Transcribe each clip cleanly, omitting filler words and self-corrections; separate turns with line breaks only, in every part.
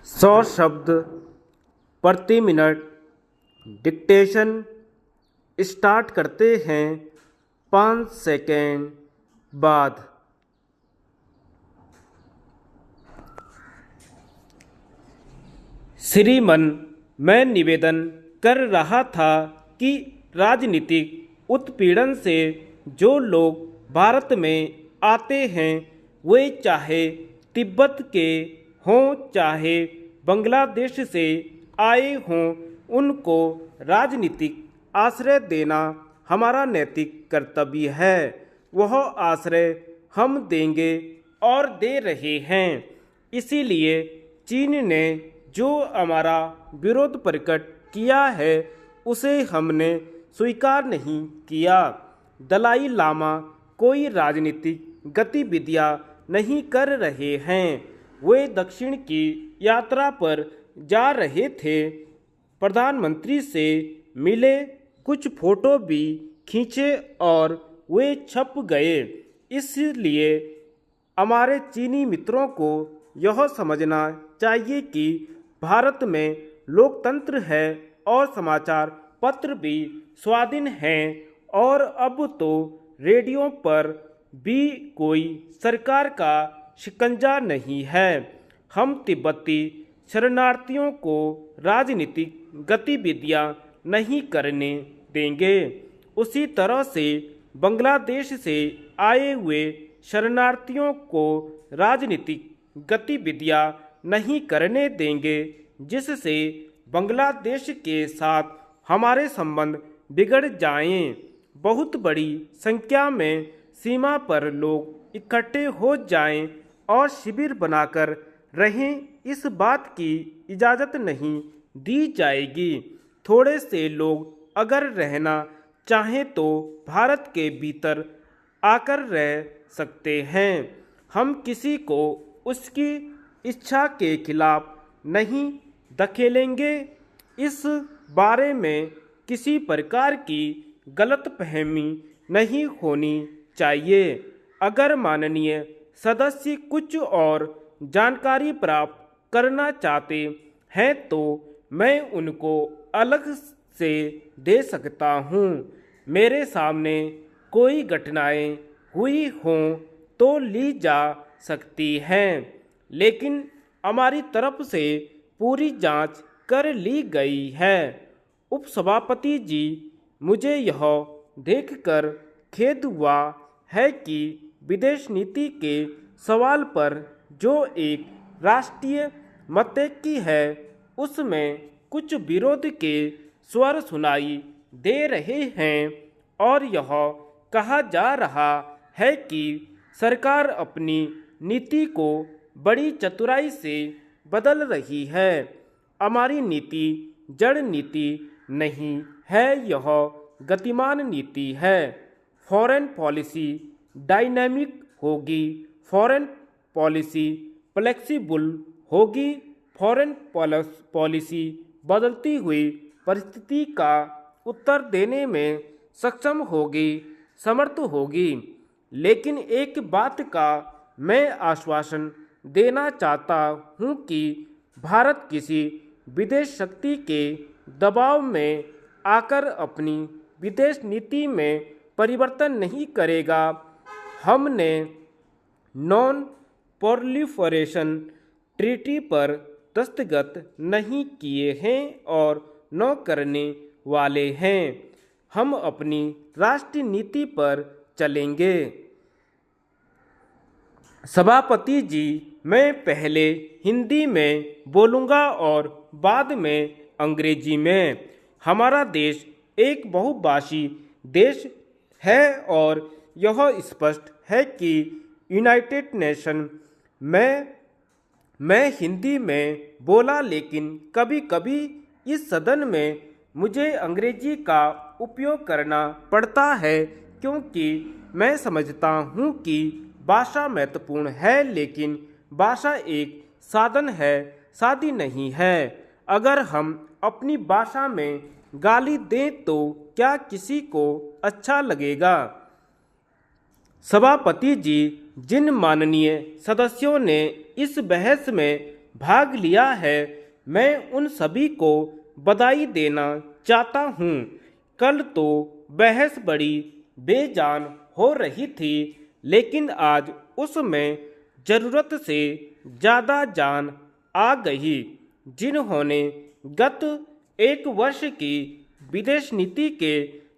100 शब्द प्रति minute dictation start करते हैं 5 सेकेंड बाद। श्रीमान, मैं निवेदन कर रहा था कि राजनीतिक उत्पीड़न से जो लोग भारत में आते हैं वे चाहे तिब्बत के हों चाहे बांग्लादेश से आए हों, उनको राजनीतिक आश्रय देना हमारा नैतिक कर्तव्य है। वह आश्रय हम देंगे और दे रहे हैं। इसीलिए चीन ने जो हमारा विरोध प्रकट किया है उसे हमने स्वीकार नहीं किया। दलाई लामा कोई राजनीतिक गतिविधियां नहीं कर रहे हैं। वे दक्षिण की यात्रा पर जा रहे थे, प्रधानमंत्री से मिले, कुछ फोटो भी खींचे और वे छप गए। इसलिए हमारे चीनी मित्रों को यह समझना चाहिए कि भारत में लोकतंत्र है और समाचार पत्र भी स्वाधीन हैं और अब तो रेडियो पर भी कोई सरकार का शिकंजा नहीं है। हम तिब्बती शरणार्थियों को राजनीतिक गतिविधियां नहीं करने देंगे। उसी तरह से बांग्लादेश से आए हुए शरणार्थियों को राजनीतिक गतिविधियां नहीं करने देंगे, जिससे बांग्लादेश के साथ हमारे संबंध बिगड़ जाएं। बहुत बड़ी संख्या में सीमा पर लोग इकट्ठे हो जाएं और शिविर बनाकर रहें, इस बात की इजाज़त नहीं दी जाएगी। थोड़े से लोग अगर रहना चाहें तो भारत के भीतर आकर रह सकते हैं। हम किसी को उसकी इच्छा के खिलाफ नहीं धकेलेंगे। इस बारे में किसी प्रकार की गलतफहमी नहीं होनी चाहिए। अगर माननीय सदस्य कुछ और जानकारी प्राप्त करना चाहते हैं तो मैं उनको अलग से दे सकता हूँ। मेरे सामने कोई घटनाएं हुई हों तो ली जा सकती हैं, लेकिन हमारी तरफ से पूरी जांच कर ली गई है। उपसभापति जी, मुझे यह देखकर खेद हुआ है कि विदेश नीति के सवाल पर जो एक राष्ट्रीय मतैक्य है उसमें कुछ विरोध के स्वर सुनाई दे रहे हैं और यह कहा जा रहा है कि सरकार अपनी नीति को बड़ी चतुराई से बदल रही है। हमारी नीति जड़ नीति नहीं है, यह गतिमान नीति है। फॉरेन पॉलिसी डायनामिक होगी, फॉरेन पॉलिसी फ्लेक्सिबल होगी, फॉरेन पॉलिसी बदलती हुई परिस्थिति का उत्तर देने में सक्षम होगी, समर्थ होगी। लेकिन एक बात का मैं आश्वासन देना चाहता हूँ कि भारत किसी विदेश शक्ति के दबाव में आकर अपनी विदेश नीति में परिवर्तन नहीं करेगा। हमने नॉन प्रोलिफरेशन ट्रीटी पर दस्तखत नहीं किए हैं और न करने वाले हैं। हम अपनी राष्ट्रीय नीति पर चलेंगे। सभापति जी, मैं पहले हिंदी में बोलूँगा और बाद में अंग्रेजी में। हमारा देश एक बहुभाषी देश है और यह स्पष्ट है कि यूनाइटेड नेशन मैं हिंदी में बोला, लेकिन कभी कभी इस सदन में मुझे अंग्रेजी का उपयोग करना पड़ता है, क्योंकि मैं समझता हूँ कि भाषा महत्वपूर्ण है, लेकिन भाषा एक साधन है, साथी नहीं है। अगर हम अपनी भाषा में गाली दें तो क्या किसी को अच्छा लगेगा? सभापति जी, जिन माननीय सदस्यों ने इस बहस में भाग लिया है, मैं उन सभी को बधाई देना चाहता हूँ। कल तो बहस बड़ी बेजान हो रही थी, लेकिन आज उसमें ज़रूरत से ज़्यादा जान आ गई। जिन्होंने गत एक वर्ष की विदेश नीति के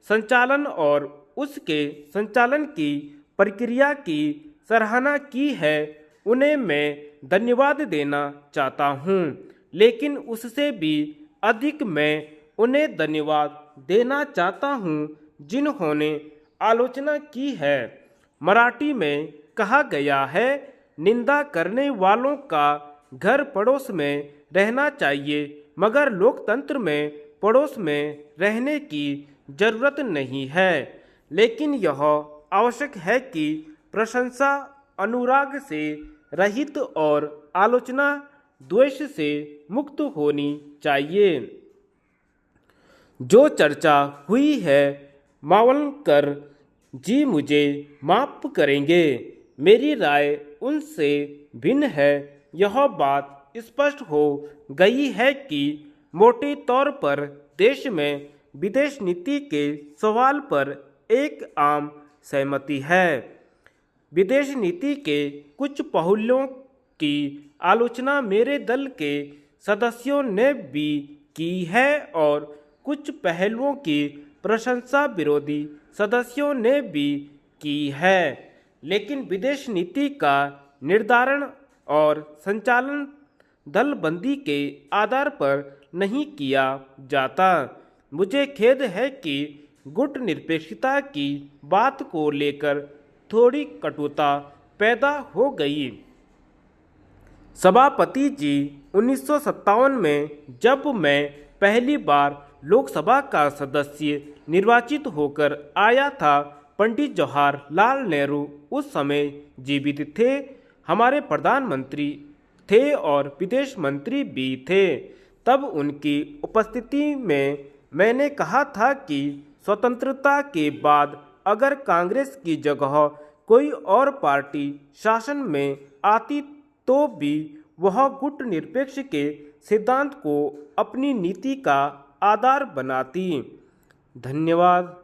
संचालन और उसके संचालन की प्रक्रिया की सराहना की है, उन्हें मैं धन्यवाद देना चाहता हूँ। लेकिन उससे भी अधिक मैं उन्हें धन्यवाद देना चाहता हूँ जिन्होंने आलोचना की है। मराठी में कहा गया है, निंदा करने वालों का घर पड़ोस में रहना चाहिए, मगर लोकतंत्र में पड़ोस में रहने की जरूरत नहीं है। लेकिन यह आवश्यक है कि प्रशंसा अनुराग से रहित और आलोचना द्वेष से मुक्त होनी चाहिए। जो चर्चा हुई है, मावलंकर जी मुझे माफ करेंगे, मेरी राय उनसे भिन्न है। यह बात स्पष्ट हो गई है कि मोटे तौर पर देश में विदेश नीति के सवाल पर एक आम सहमति है। विदेश नीति के कुछ पहलुओं की आलोचना मेरे दल के सदस्यों ने भी की है और कुछ पहलुओं की प्रशंसा विरोधी सदस्यों ने भी की है। लेकिन विदेश नीति का निर्धारण और संचालन दलबंदी के आधार पर नहीं किया जाता। मुझे खेद है कि गुटनिरपेक्षता की बात को लेकर थोड़ी कटुता पैदा हो गई। सभापति जी, 1957 में जब मैं पहली बार लोकसभा का सदस्य निर्वाचित होकर आया था, पंडित जवाहरलाल नेहरू उस समय जीवित थे, हमारे प्रधानमंत्री थे और विदेश मंत्री भी थे। तब उनकी उपस्थिति में मैंने कहा था कि स्वतंत्रता के बाद अगर कांग्रेस की जगह कोई और पार्टी शासन में आती तो भी वह गुटनिरपेक्ष के सिद्धांत को अपनी नीति का आधार बनाती। धन्यवाद।